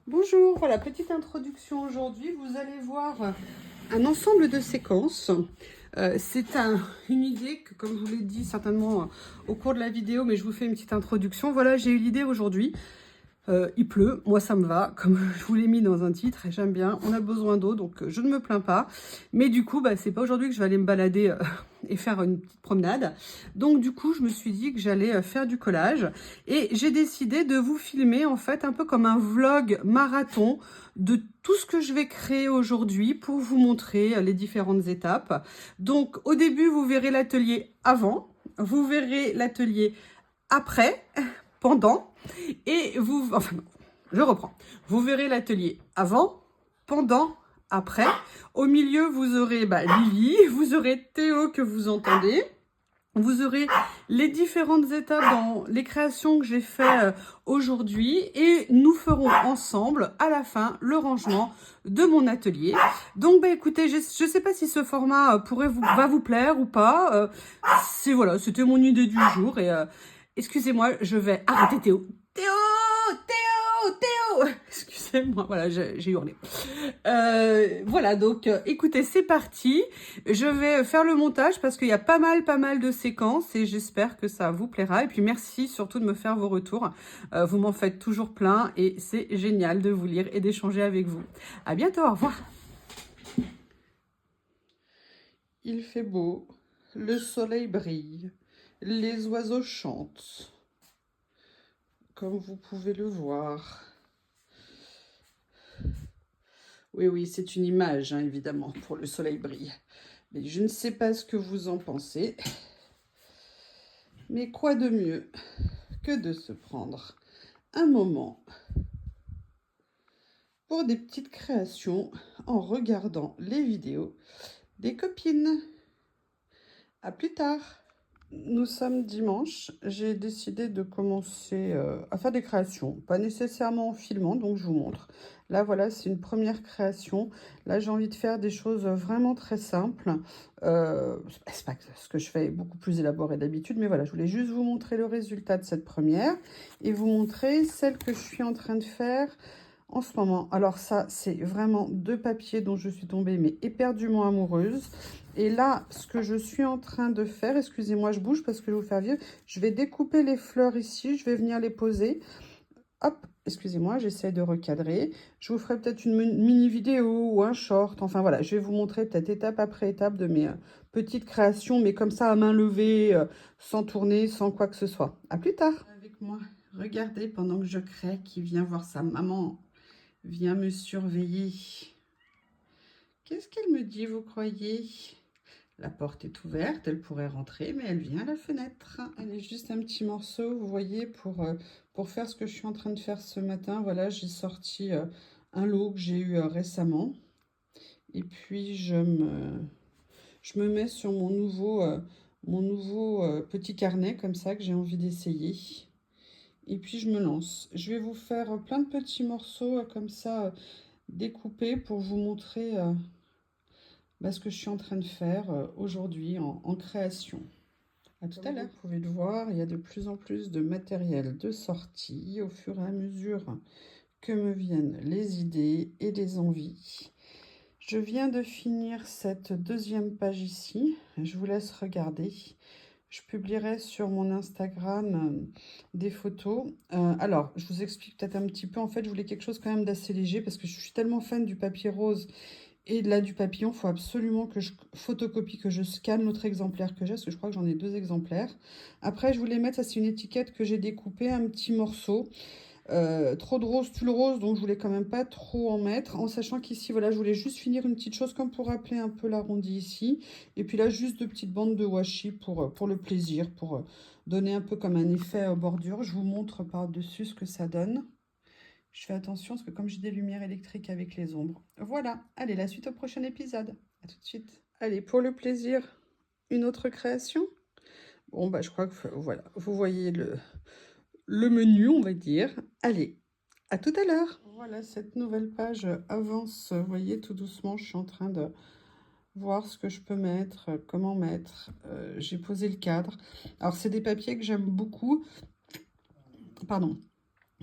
Bonjour, voilà, petite introduction aujourd'hui. Vous allez voir un ensemble de séquences. C'est une idée que, comme je vous l'ai dit certainement au cours de la vidéo, mais je vous fais une petite introduction. Voilà, j'ai eu l'idée aujourd'hui. Il pleut, moi ça me va, comme je vous l'ai mis dans un titre, et j'aime bien, on a besoin d'eau, donc je ne me plains pas. Mais du coup, c'est pas aujourd'hui que je vais aller me balader et faire une petite promenade. Donc du coup, je me suis dit que j'allais faire du collage, et j'ai décidé de vous filmer en fait un peu comme un vlog marathon de tout ce que je vais créer aujourd'hui pour vous montrer les différentes étapes. Donc au début, vous verrez l'atelier avant, vous verrez l'atelier après, pendant, et vous, enfin, je reprends. Vous verrez l'atelier avant, pendant, après. Au milieu, vous aurez Lily, vous aurez Théo que vous entendez. Vous aurez les différentes étapes dans les créations que j'ai fait aujourd'hui et nous ferons ensemble à la fin le rangement de mon atelier. Donc écoutez, je ne sais pas si ce format va vous plaire ou pas. Voilà, c'était mon idée du jour et excusez-moi, je vais arrêter Théo. Théo, Théo, Théo. Excusez-moi, voilà, j'ai hurlé. Voilà, donc écoutez, c'est parti. Je vais faire le montage parce qu'il y a pas mal de séquences et j'espère que ça vous plaira. Et puis merci surtout de me faire vos retours. Vous m'en faites toujours plein et c'est génial de vous lire et d'échanger avec vous. À bientôt, au revoir. Il fait beau, le soleil brille, les oiseaux chantent, comme vous pouvez le voir. Oui, c'est une image, hein, évidemment, pour le soleil brille. Mais je ne sais pas ce que vous en pensez. Mais quoi de mieux que de se prendre un moment pour des petites créations en regardant les vidéos des copines. À plus tard. Nous sommes dimanche. J'ai décidé de commencer à faire des créations, pas nécessairement en filmant, donc je vous montre. Là, voilà, c'est une première création. Là, j'ai envie de faire des choses vraiment très simples. C'est pas ce que je fais beaucoup plus élaboré d'habitude, mais voilà, je voulais juste vous montrer le résultat de cette première et vous montrer celle que je suis en train de faire en ce moment. Alors ça, c'est vraiment deux papiers dont je suis tombée, mais éperdument amoureuse. Et là, ce que je suis en train de faire, excusez-moi, je bouge parce que je vais vous faire vieux. Je vais découper les fleurs ici, je vais venir les poser. Hop, excusez-moi, j'essaie de recadrer. Je vous ferai peut-être une mini vidéo ou un short. Enfin voilà, je vais vous montrer peut-être étape après étape de mes petites créations, mais comme ça à main levée, sans tourner, sans quoi que ce soit. À plus tard. Avec moi, regardez pendant que je crée, qui vient voir sa maman, vient me surveiller. Qu'est-ce qu'elle me dit, vous croyez? La porte est ouverte, elle pourrait rentrer, mais elle vient à la fenêtre. Elle est juste un petit morceau, vous voyez, pour faire ce que je suis en train de faire ce matin. Voilà, j'ai sorti un lot que j'ai eu récemment. Et puis, je me mets sur mon nouveau petit carnet, comme ça, que j'ai envie d'essayer. Et puis, je me lance. Je vais vous faire plein de petits morceaux comme ça, découpés, pour vous montrer ce que je suis en train de faire aujourd'hui en création. À tout à l'heure. Vous pouvez le voir, il y a de plus en plus de matériel de sortie au fur et à mesure que me viennent les idées et les envies. Je viens de finir cette deuxième page ici. Je vous laisse regarder. Je publierai sur mon Instagram des photos. Alors, je vous explique peut-être un petit peu. En fait, je voulais quelque chose quand même d'assez léger parce que je suis tellement fan du papier rose et là, du papillon. Il faut absolument que je photocopie, que je scanne l'autre exemplaire que j'ai, parce que je crois que j'en ai 2 exemplaires. Après, je voulais mettre, ça c'est une étiquette que j'ai découpée, un petit morceau. Trop de rose, tulle rose, donc je voulais quand même pas trop en mettre, en sachant qu'ici, voilà, je voulais juste finir une petite chose comme pour rappeler un peu l'arrondi ici. Et puis là, juste 2 petites bandes de washi pour le plaisir, pour donner un peu comme un effet bordure. Je vous montre par-dessus ce que ça donne. Je fais attention parce que comme j'ai des lumières électriques avec les ombres. Voilà, allez, la suite au prochain épisode. À tout de suite. Allez, pour le plaisir, une autre création. Bon, je crois que voilà, vous voyez le menu, on va dire. Allez, à tout à l'heure. Voilà, cette nouvelle page avance, vous voyez, tout doucement. Je suis en train de voir ce que je peux mettre, comment mettre. J'ai posé le cadre. Alors, c'est des papiers que j'aime beaucoup. Pardon.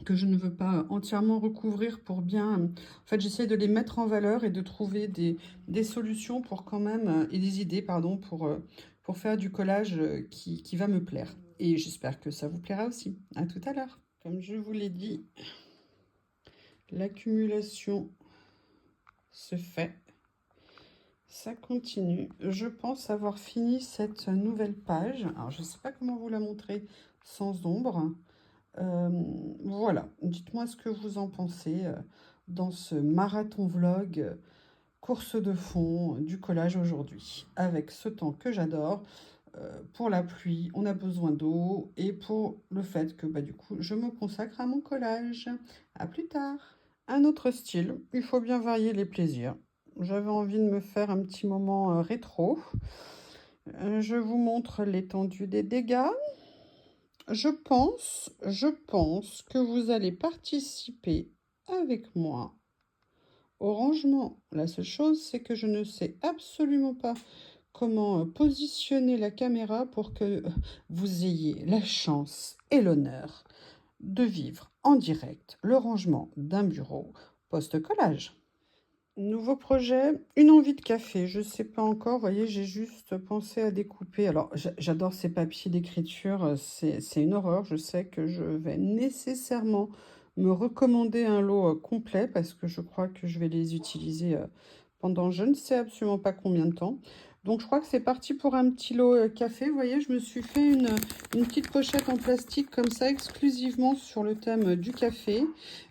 que je ne veux pas entièrement recouvrir pour bien... En fait, j'essaie de les mettre en valeur et de trouver des solutions pour quand même... et des idées, pardon, pour faire du collage qui va me plaire. Et j'espère que ça vous plaira aussi. À tout à l'heure. Comme je vous l'ai dit, l'accumulation se fait. Ça continue. Je pense avoir fini cette nouvelle page. Alors, je ne sais pas comment vous la montrer sans ombre. Voilà, dites-moi ce que vous en pensez dans ce marathon vlog course de fond du collage aujourd'hui. Avec ce temps que j'adore, pour la pluie, on a besoin d'eau et pour le fait que du coup, je me consacre à mon collage. À plus tard. Un autre style, il faut bien varier les plaisirs. J'avais envie de me faire un petit moment rétro. Je vous montre l'étendue des dégâts. Je pense que vous allez participer avec moi au rangement. La seule chose, c'est que je ne sais absolument pas comment positionner la caméra pour que vous ayez la chance et l'honneur de vivre en direct le rangement d'un bureau post-collage. Nouveau projet, une envie de café. Je ne sais pas encore, vous voyez, j'ai juste pensé à découper. Alors, j'adore ces papiers d'écriture, c'est une horreur. Je sais que je vais nécessairement me recommander un lot complet parce que je crois que je vais les utiliser pendant je ne sais absolument pas combien de temps. Donc, je crois que c'est parti pour un petit lot café. Vous voyez, je me suis fait une petite pochette en plastique comme ça, exclusivement sur le thème du café.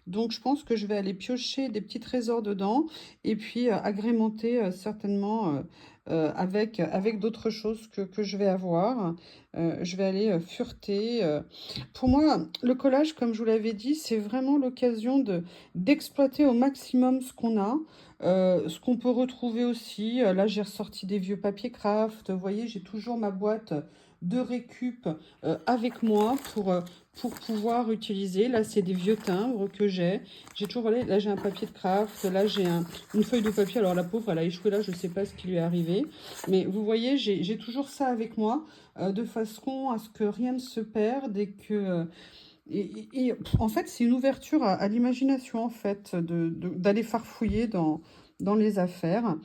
Donc, je pense que je vais aller piocher des petits trésors dedans et puis agrémenter certainement avec d'autres choses que je vais avoir. Je vais aller fureter. Pour moi, le collage, comme je vous l'avais dit, c'est vraiment l'occasion d'exploiter au maximum ce qu'on a. Ce qu'on peut retrouver aussi, là j'ai ressorti des vieux papiers craft, vous voyez j'ai toujours ma boîte de récup avec moi pour pouvoir utiliser. Là c'est des vieux timbres que j'ai toujours, voilà, là j'ai un papier de craft, là j'ai une feuille de papier, alors la pauvre elle a échoué là, je ne sais pas ce qui lui est arrivé, mais vous voyez j'ai toujours ça avec moi, de façon à ce que rien ne se perde et que... en fait, c'est une ouverture à l'imagination, en fait, d'aller farfouiller dans les affaires.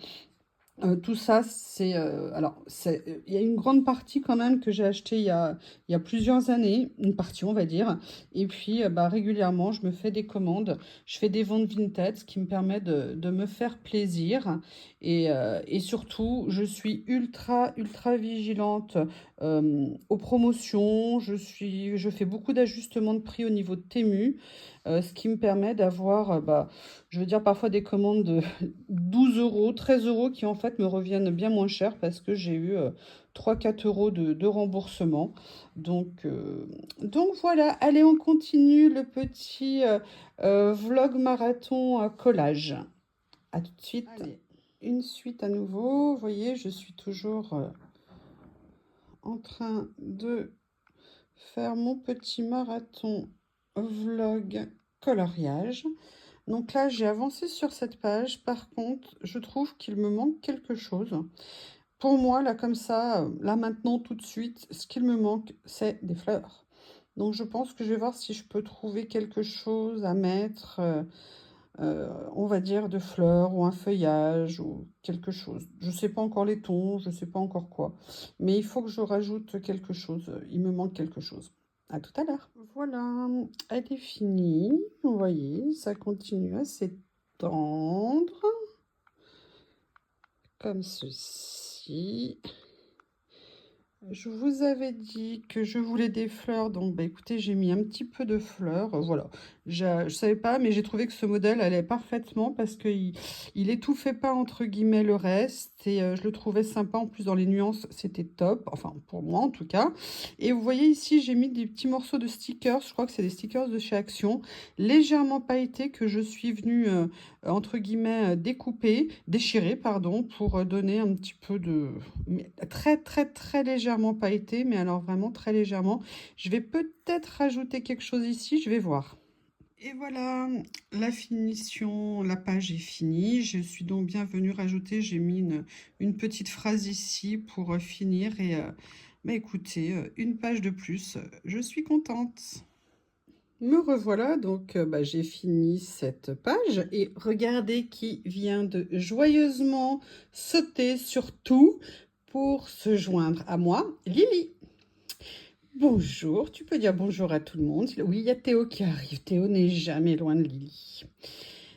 Tout ça, c'est... alors, il y a une grande partie quand même que j'ai acheté il y a plusieurs années, une partie, on va dire. Et puis, régulièrement, je me fais des commandes. Je fais des ventes vintage, ce qui me permet de me faire plaisir. Et surtout, je suis ultra, ultra vigilante aux promotions. Je fais beaucoup d'ajustements de prix au niveau de Temu, ce qui me permet d'avoir... je veux dire, parfois des commandes de 12 euros, 13 euros qui en fait me reviennent bien moins cher parce que j'ai eu 3-4 euros de remboursement. Donc voilà, allez, on continue le petit vlog marathon collage. À tout de suite. Allez, une suite à nouveau. Vous voyez, je suis toujours en train de faire mon petit marathon vlog coloriage. Donc là, j'ai avancé sur cette page. Par contre, je trouve qu'il me manque quelque chose. Pour moi, là, comme ça, là, maintenant, tout de suite, ce qu'il me manque, c'est des fleurs. Donc, je pense que je vais voir si je peux trouver quelque chose à mettre, on va dire, de fleurs ou un feuillage ou quelque chose. Je ne sais pas encore les tons, je ne sais pas encore quoi. Mais il faut que je rajoute quelque chose. Il me manque quelque chose. À tout à l'heure. Voilà, elle est finie. Vous voyez, ça continue à s'étendre. Comme ceci. Je vous avais dit que je voulais des fleurs, donc écoutez, j'ai mis un petit peu de fleurs, voilà. Je savais pas, mais j'ai trouvé que ce modèle allait parfaitement parce qu'il étouffait pas entre guillemets le reste et je le trouvais sympa. En plus, dans les nuances, c'était top, enfin pour moi en tout cas. Et vous voyez ici, j'ai mis des petits morceaux de stickers, je crois que c'est des stickers de chez Action, légèrement pailletés que je suis venue entre guillemets déchirer, pardon, pour donner un petit peu de... très très très légèrement pailleté, mais alors vraiment très légèrement. Je vais peut-être rajouter quelque chose ici, je vais voir. Et voilà, la finition, la page est finie. Je suis donc bienvenue rajouter, j'ai mis une petite phrase ici pour finir. Et écoutez, une page de plus, je suis contente. Me revoilà, donc j'ai fini cette page et regardez qui vient de joyeusement sauter sur tout pour se joindre à moi, Lily. Bonjour, tu peux dire bonjour à tout le monde. Oui, il y a Théo qui arrive. Théo n'est jamais loin de Lily.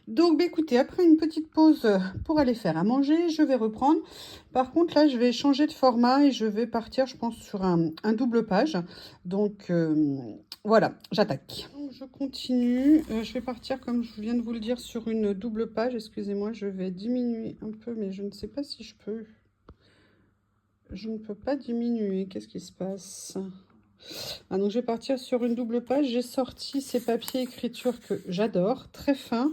Donc, écoutez, après une petite pause pour aller faire à manger, je vais reprendre. Par contre, là, je vais changer de format et je vais partir, je pense, sur un double page. Donc, voilà, j'attaque. Je continue. Je vais partir, comme je viens de vous le dire, sur une double page. Excusez-moi, je vais diminuer un peu, mais je ne sais pas si je peux. Je ne peux pas diminuer. Qu'est-ce qui se passe ? Ah, donc, je vais partir sur une double page. J'ai sorti ces papiers écriture que j'adore, très fins.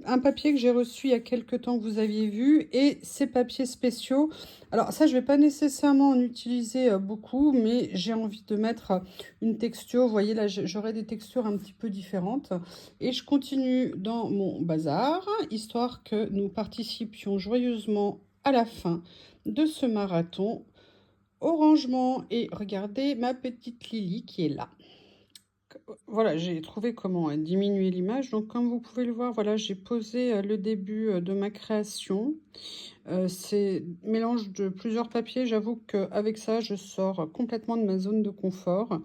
Un papier que j'ai reçu il y a quelques temps que vous aviez vu et ces papiers spéciaux. Alors ça, je ne vais pas nécessairement en utiliser beaucoup, mais j'ai envie de mettre une texture. Vous voyez là, j'aurai des textures un petit peu différentes. Et je continue dans mon bazar, histoire que nous participions joyeusement à la fin de ce marathon au rangement. Et regardez ma petite Lily qui est là. Voilà, j'ai trouvé comment diminuer l'image. Donc, comme vous pouvez le voir, voilà, j'ai posé le début de ma création. C'est mélange de plusieurs papiers. J'avoue qu'avec ça, je sors complètement de ma zone de confort.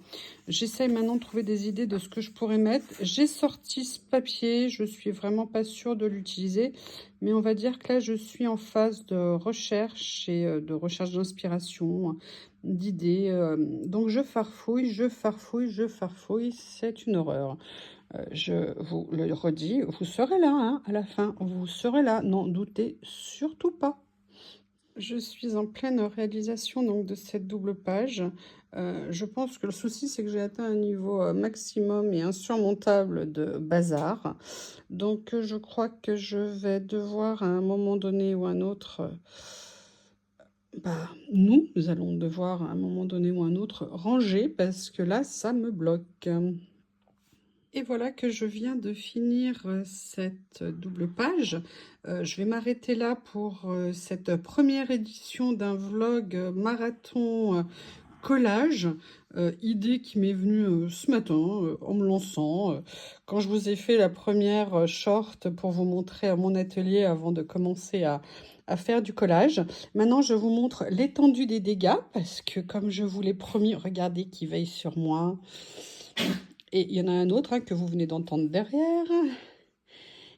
J'essaye maintenant de trouver des idées de ce que je pourrais mettre. J'ai sorti ce papier. Je suis vraiment pas sûre de l'utiliser. Mais on va dire que là, je suis en phase de recherche et de recherche d'inspiration, d'idées. Donc, je farfouille, je farfouille, je farfouille. C'est une horreur. Je vous le redis, vous serez là hein, à la fin, vous serez là, n'en doutez surtout pas. Je suis en pleine réalisation donc de cette double page. Je pense que le souci, c'est que j'ai atteint un niveau maximum et insurmontable de bazar. Donc, je crois que je vais devoir à un moment donné ou un autre... nous allons devoir à un moment donné ou un autre ranger parce que là, ça me bloque. Et voilà que je viens de finir cette double page. Je vais m'arrêter là pour cette première édition d'un vlog marathon collage. Idée qui m'est venue ce matin en me lançant. Quand je vous ai fait la première short pour vous montrer mon atelier avant de commencer à faire du collage. Maintenant, je vous montre l'étendue des dégâts parce que comme je vous l'ai promis, regardez qui veille sur moi. Et il y en a un autre que vous venez d'entendre derrière.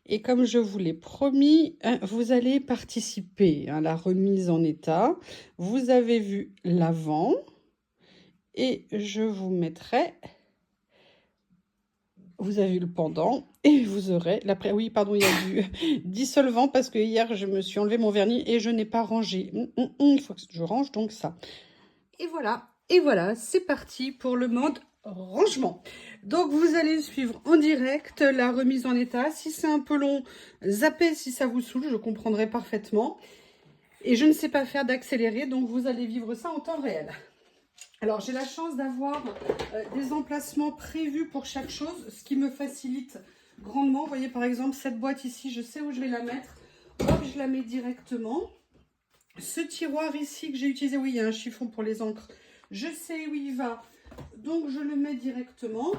Et comme je vous l'ai promis, vous allez participer à la remise en état. Vous avez vu l'avant. Et je vous mettrai... Vous avez vu le pendant. Et vous aurez l'après... Oui, pardon, il y a du dissolvant parce que hier, je me suis enlevé mon vernis et je n'ai pas rangé. Il faut que je range donc ça. Et voilà, c'est parti pour le mode rangement. Donc vous allez suivre en direct la remise en état. Si c'est un peu long, zappez si ça vous saoule, je comprendrai parfaitement. Et je ne sais pas faire d'accéléré, donc vous allez vivre ça en temps réel. Alors j'ai la chance d'avoir des emplacements prévus pour chaque chose, ce qui me facilite grandement. Vous voyez par exemple cette boîte ici, je sais où je vais la mettre. Hop, je la mets directement. Ce tiroir ici que j'ai utilisé, oui, il y a un chiffon pour les encres. Je sais où il va, donc je le mets directement.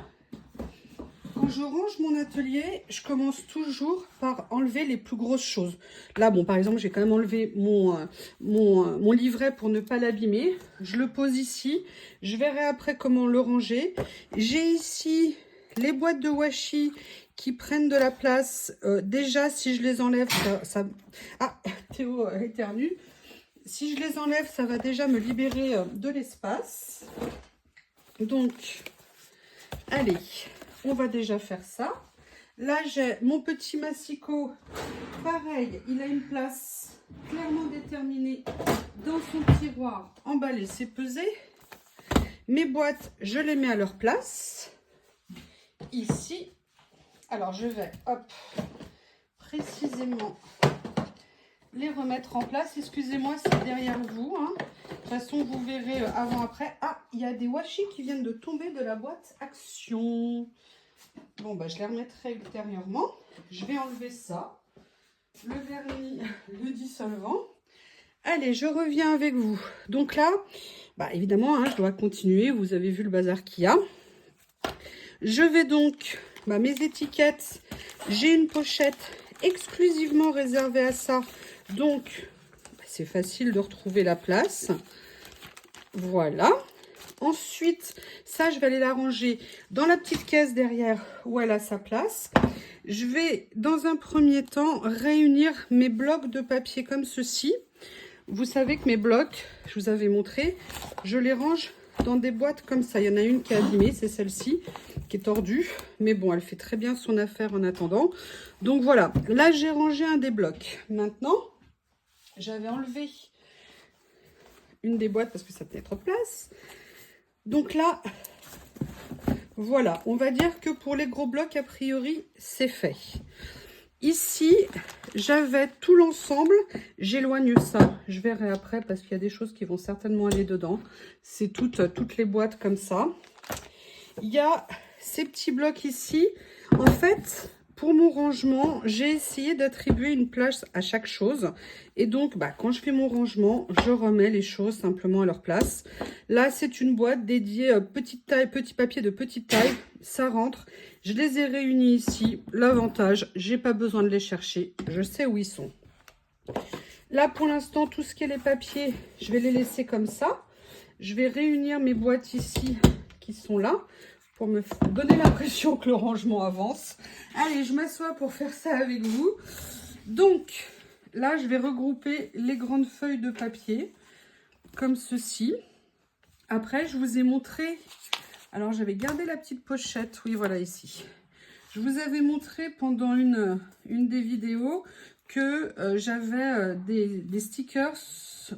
Quand je range mon atelier, je commence toujours par enlever les plus grosses choses. Là, bon, par exemple, j'ai quand même enlevé mon livret pour ne pas l'abîmer. Je le pose ici. Je verrai après comment le ranger. J'ai ici les boîtes de washi qui prennent de la place. Déjà, si je les enlève, ça... Ah, Théo éternue. Si je les enlève, ça va déjà me libérer de l'espace. Donc, allez, on va déjà faire ça. Là, j'ai mon petit massicot. Pareil, il a une place clairement déterminée dans son tiroir. Emballé, c'est pesé. Mes boîtes, je les mets à leur place. Ici. Alors, je vais, hop, précisément... les remettre en place. Excusez-moi, c'est derrière vous. Hein. De toute façon, vous verrez avant-après. Ah, il y a des washi qui viennent de tomber de la boîte Action. Bon, je les remettrai ultérieurement. Je vais enlever ça. Le vernis, le dissolvant. Allez, je reviens avec vous. Donc là, évidemment, je dois continuer. Vous avez vu le bazar qu'il y a. Je vais donc, mes étiquettes, j'ai une pochette exclusivement réservée à ça. Donc, c'est facile de retrouver la place. Voilà. Ensuite, ça, je vais aller la ranger dans la petite caisse derrière où elle a sa place. Je vais, dans un premier temps, réunir mes blocs de papier comme ceci. Vous savez que mes blocs, je vous avais montré, je les range dans des boîtes comme ça. Il y en a une qui est abîmée, c'est celle-ci, qui est tordue. Mais bon, elle fait très bien son affaire en attendant. Donc voilà, là, j'ai rangé un des blocs. Maintenant, j'avais enlevé une des boîtes parce que ça tenait trop de place. Donc là, voilà, on va dire que pour les gros blocs, a priori, c'est fait. Ici, j'avais tout l'ensemble. J'éloigne ça. Je verrai après parce qu'il y a des choses qui vont certainement aller dedans. C'est toutes les boîtes comme ça. Il y a ces petits blocs ici. En fait, pour mon rangement, j'ai essayé d'attribuer une place à chaque chose. Et donc, quand je fais mon rangement, je remets les choses simplement à leur place. Là, c'est une boîte dédiée petite taille, petit papier de petite taille. Ça rentre. Je les ai réunis ici. L'avantage, j'ai pas besoin de les chercher. Je sais où ils sont. Là, pour l'instant, tout ce qui est les papiers, je vais les laisser comme ça. Je vais réunir mes boîtes ici qui sont là pour me donner l'impression que le rangement avance. Allez, je m'assois pour faire ça avec vous. Donc, là, je vais regrouper les grandes feuilles de papier comme ceci. Après, je vous ai montré... Alors, j'avais gardé la petite pochette. Oui, voilà, ici. Je vous avais montré pendant une des vidéos que j'avais des stickers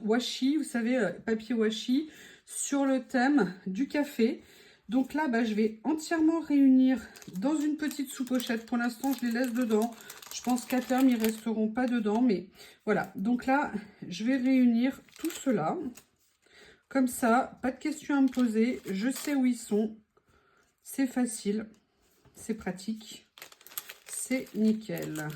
washi, vous savez, papier washi, sur le thème du café. Donc là, je vais entièrement réunir dans une petite sous-pochette. Pour l'instant, je les laisse dedans. Je pense qu'à terme, ils ne resteront pas dedans. Mais voilà, donc là, je vais réunir tout cela. Comme ça, pas de questions à me poser. Je sais où ils sont. C'est facile. C'est pratique. C'est nickel.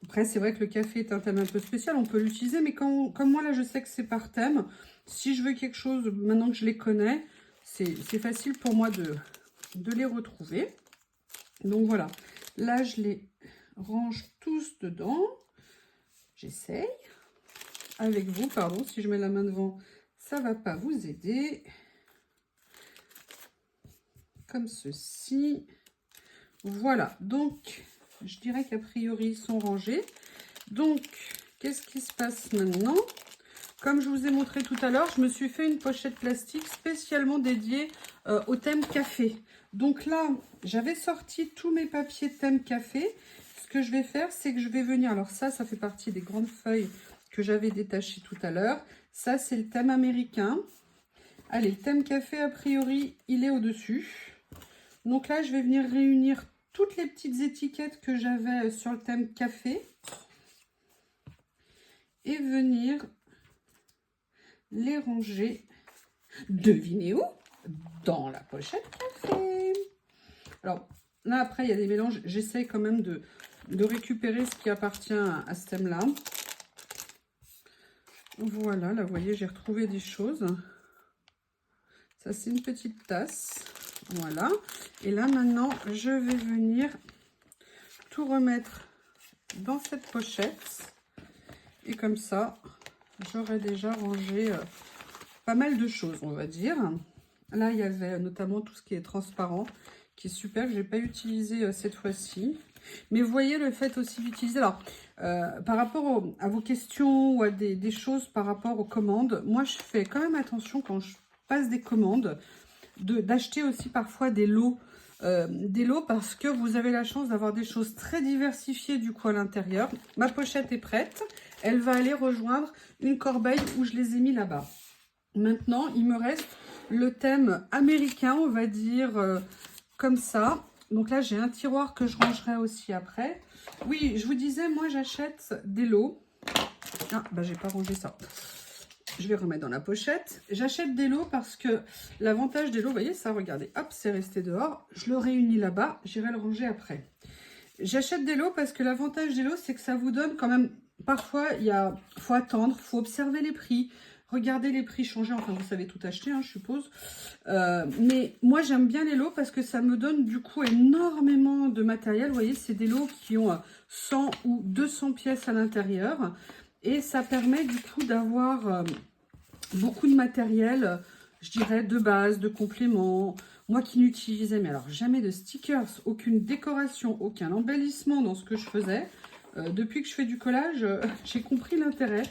Après, c'est vrai que le café est un thème un peu spécial. On peut l'utiliser, mais comme moi, là, je sais que c'est par thème. Si je veux quelque chose, maintenant que je les connais, c'est facile pour moi de les retrouver. Donc voilà. Là, je les range tous dedans. J'essaye. Avec vous, pardon, si je mets la main devant, ça ne va pas vous aider. Comme ceci. Voilà, donc je dirais qu'a priori ils sont rangés. Donc, qu'est-ce qui se passe maintenant? Comme je vous ai montré tout à l'heure, je me suis fait une pochette plastique spécialement dédiée au thème café. Donc là, j'avais sorti tous mes papiers thème café. Ce que je vais faire, c'est que je vais venir... Alors ça fait partie des grandes feuilles que j'avais détachées tout à l'heure. Ça, c'est le thème américain. Allez, le thème café, a priori, il est au-dessus. Donc là, je vais venir réunir toutes les petites étiquettes que j'avais sur le thème café. Et venir les ranger, devinez où? Dans la pochette café. Alors, là, après, il y a des mélanges. J'essaye quand même de récupérer ce qui appartient à ce thème-là. Voilà, là, vous voyez, j'ai retrouvé des choses. Ça, c'est une petite tasse. Voilà. Et là, maintenant, je vais venir tout remettre dans cette pochette. Et comme ça, j'aurai déjà rangé pas mal de choses, on va dire. Là, il y avait notamment tout ce qui est transparent, qui est super, que je n'ai pas utilisé cette fois-ci. Mais vous voyez le fait aussi d'utiliser... Alors, par rapport à vos questions ou à des choses par rapport aux commandes, moi, je fais quand même attention quand je passe des commandes, d'acheter aussi parfois des lots. Parce que vous avez la chance d'avoir des choses très diversifiées du coup à l'intérieur. Ma pochette est prête. Elle va aller rejoindre une corbeille où je les ai mis là-bas. Maintenant, il me reste le thème américain, on va dire comme ça. Donc là, j'ai un tiroir que je rangerai aussi après. Oui, je vous disais, moi, j'achète des lots. Ah, j'ai pas rangé ça. Je vais remettre dans la pochette. J'achète des lots parce que l'avantage des lots, vous voyez ça, regardez, hop, c'est resté dehors. Je le réunis là-bas, j'irai le ranger après. J'achète des lots parce que l'avantage des lots, c'est que ça vous donne quand même... Parfois, faut attendre, faut observer les prix. Regardez les prix changer, enfin vous savez tout acheter, hein, je suppose. Mais moi j'aime bien les lots parce que ça me donne du coup énormément de matériel. Vous voyez, c'est des lots qui ont 100 ou 200 pièces à l'intérieur. Et ça permet du coup d'avoir beaucoup de matériel, je dirais, de base, de compléments. Moi qui n'utilisais, mais alors jamais de stickers, aucune décoration, aucun embellissement dans ce que je faisais. Depuis que je fais du collage, j'ai compris l'intérêt.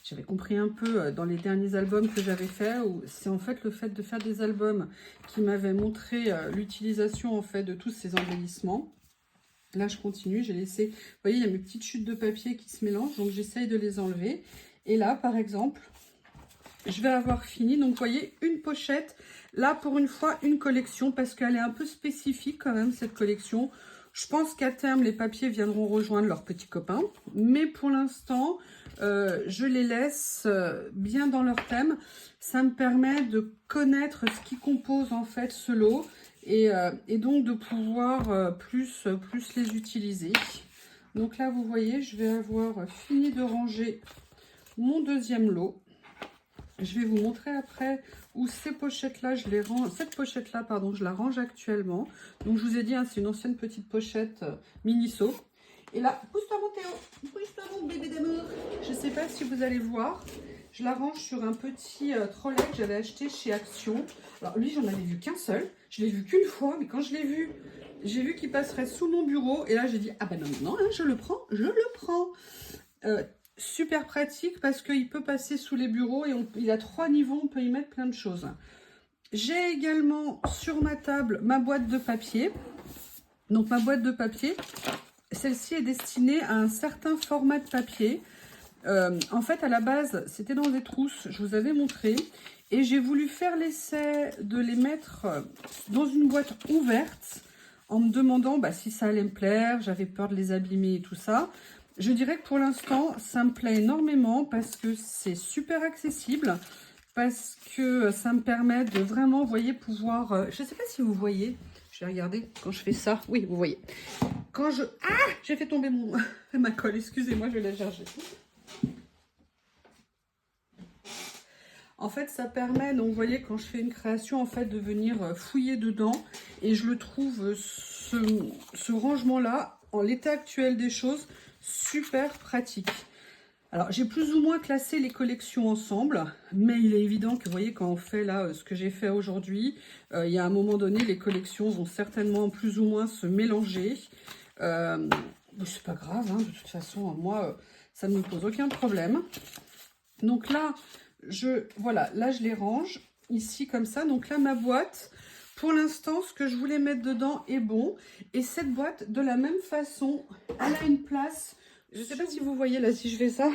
J'avais compris un peu dans les derniers albums que j'avais fait, où c'est en fait le fait de faire des albums qui m'avaient montré l'utilisation en fait de tous ces embellissements. Là, je continue, j'ai laissé, vous voyez, il y a mes petites chutes de papier qui se mélangent, donc j'essaye de les enlever. Et là, par exemple, je vais avoir fini. Donc, vous voyez, une pochette. Là, pour une fois, une collection, parce qu'elle est un peu spécifique quand même, cette collection. Je pense qu'à terme, les papiers viendront rejoindre leurs petits copains. Mais pour l'instant, je les laisse bien dans leur thème. Ça me permet de connaître ce qui compose en fait ce lot. Et donc de pouvoir plus les utiliser. Donc là, vous voyez, je vais avoir fini de ranger mon deuxième lot. Je vais vous montrer après où ces pochettes-là, je les range. Cette pochette-là, pardon, je la range actuellement. Donc, je vous ai dit, hein, c'est une ancienne petite pochette Miniso. Et là, pousse-toi mon Théo, pousse-toi mon bébé d'amour. Je ne sais pas si vous allez voir. Je la range sur un petit trolley que j'avais acheté chez Action. Alors, lui, j'en avais vu qu'un seul. Je l'ai vu qu'une fois, mais quand je l'ai vu, j'ai vu qu'il passerait sous mon bureau. Et là, j'ai dit, ah ben non, hein, je le prends, je le prends. Super pratique parce qu'il peut passer sous les bureaux et il a 3 niveaux, on peut y mettre plein de choses. J'ai également sur ma table ma boîte de papier. Donc ma boîte de papier, celle-ci est destinée à un certain format de papier. En fait, à la base, c'était dans des trousses, je vous avais montré. Et j'ai voulu faire l'essai de les mettre dans une boîte ouverte en me demandant si ça allait me plaire. J'avais peur de les abîmer et tout ça. Je dirais que pour l'instant, ça me plaît énormément parce que c'est super accessible, parce que ça me permet de vraiment, vous voyez, pouvoir... je ne sais pas si vous voyez, je vais regarder quand je fais ça. Oui, vous voyez. Quand je... Ah, j'ai fait tomber ma colle, excusez-moi, je vais la chercher. En fait, ça permet, donc vous voyez, quand je fais une création, en fait, de venir fouiller dedans. Et je le trouve, ce rangement-là, en l'état actuel des choses, super pratique. Alors, j'ai plus ou moins classé les collections ensemble, mais il est évident que, vous voyez, quand on fait là ce que j'ai fait aujourd'hui, il y a un moment donné, les collections vont certainement plus ou moins se mélanger. C'est pas grave, hein, de toute façon, moi, ça ne me pose aucun problème. Donc là, voilà, là, je les range ici comme ça. Donc là, ma boîte... Pour l'instant, ce que je voulais mettre dedans est bon. Et cette boîte, de la même façon, elle a une place. Je ne sais pas si vous voyez là, si je fais ça.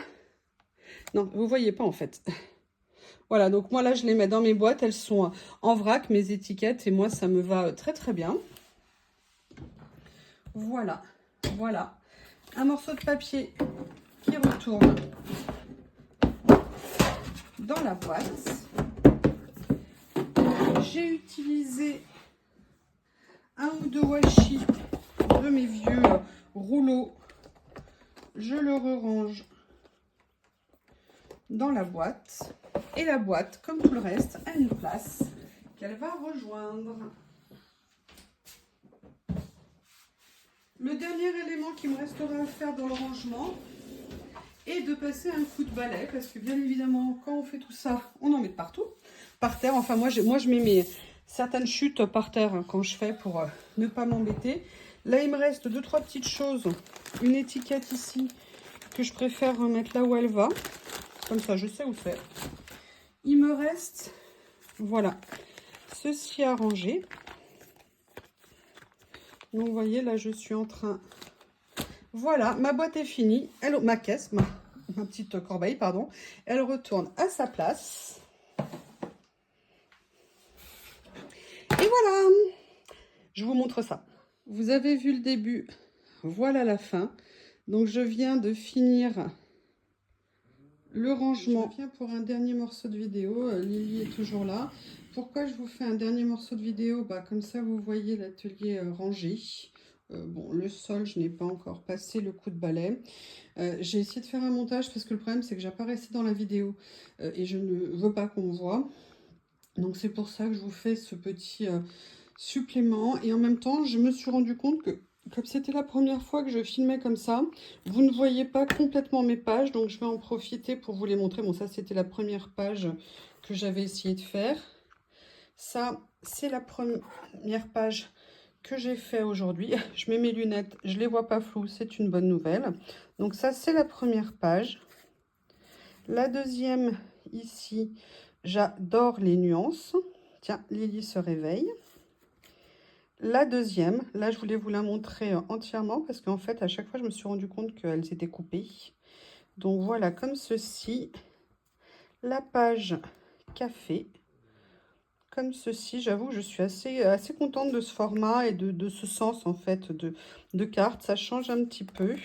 Non, vous ne voyez pas en fait. Voilà, donc moi là, je les mets dans mes boîtes. Elles sont en vrac, mes étiquettes. Et moi, ça me va très très bien. Voilà, voilà. Un morceau de papier qui retourne dans la boîte. J'ai utilisé un ou deux washi de mes vieux rouleaux. Je le re-range dans la boîte. Et la boîte, comme tout le reste, a une place qu'elle va rejoindre. Le dernier élément qui me restera à faire dans le rangement est de passer un coup de balai. Parce que bien évidemment, quand on fait tout ça, on en met partout. Par terre, enfin moi je mets certaines chutes par terre hein, quand je fais pour ne pas m'embêter. Là, il me reste 2-3 petites choses. Une étiquette ici que je préfère remettre là où elle va. Comme ça, je sais où c'est. Il me reste, voilà, ceci à ranger. Donc, vous voyez, là, je suis en train... Voilà, ma boîte est finie. Ma caisse, ma petite corbeille, pardon. Elle retourne à sa place. Et voilà, je vous montre ça. Vous avez vu le début, voilà la fin. Donc, je viens de finir le rangement. Je viens pour un dernier morceau de vidéo. Lily est toujours là. Pourquoi je vous fais un dernier morceau de vidéo? Comme ça, vous voyez l'atelier rangé. Bon, le sol, je n'ai pas encore passé le coup de balai. J'ai essayé de faire un montage parce que le problème, c'est que j'apparaissais dans la vidéo et je ne veux pas qu'on me voit. Donc c'est pour ça que je vous fais ce petit supplément. Et en même temps, je me suis rendu compte que comme c'était la première fois que je filmais comme ça, vous ne voyez pas complètement mes pages. Donc je vais en profiter pour vous les montrer. Bon, ça c'était la première page que j'avais essayé de faire. Ça, c'est la première page que j'ai fait aujourd'hui. Je mets mes lunettes, je les vois pas floues, c'est une bonne nouvelle. Donc ça, c'est la première page. La deuxième, ici, j'adore les nuances. Tiens, Lily se réveille. La deuxième, là, je voulais vous la montrer entièrement parce qu'en fait, à chaque fois, je me suis rendu compte qu'elles étaient coupées. Donc voilà, comme ceci, la page café. Comme ceci, j'avoue, je suis assez contente de ce format et de ce sens, en fait, de carte. Ça change un petit peu.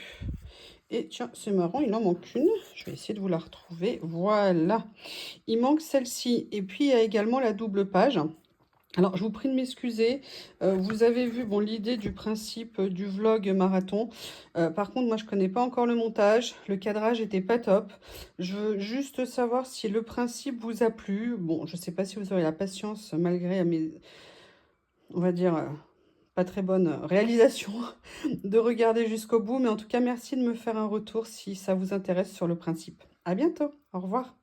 Et tiens, c'est marrant, il en manque une. Je vais essayer de vous la retrouver. Voilà. Il manque celle-ci. Et puis, il y a également la double page. Alors, je vous prie de m'excuser. Vous avez vu bon, l'idée du principe du vlog marathon. Par contre, moi, je ne connais pas encore le montage. Le cadrage n'était pas top. Je veux juste savoir si le principe vous a plu. Bon, je ne sais pas si vous aurez la patience, malgré mes, on va dire, pas très bonne réalisation, de regarder jusqu'au bout. Mais en tout cas, merci de me faire un retour si ça vous intéresse sur le principe. À bientôt. Au revoir.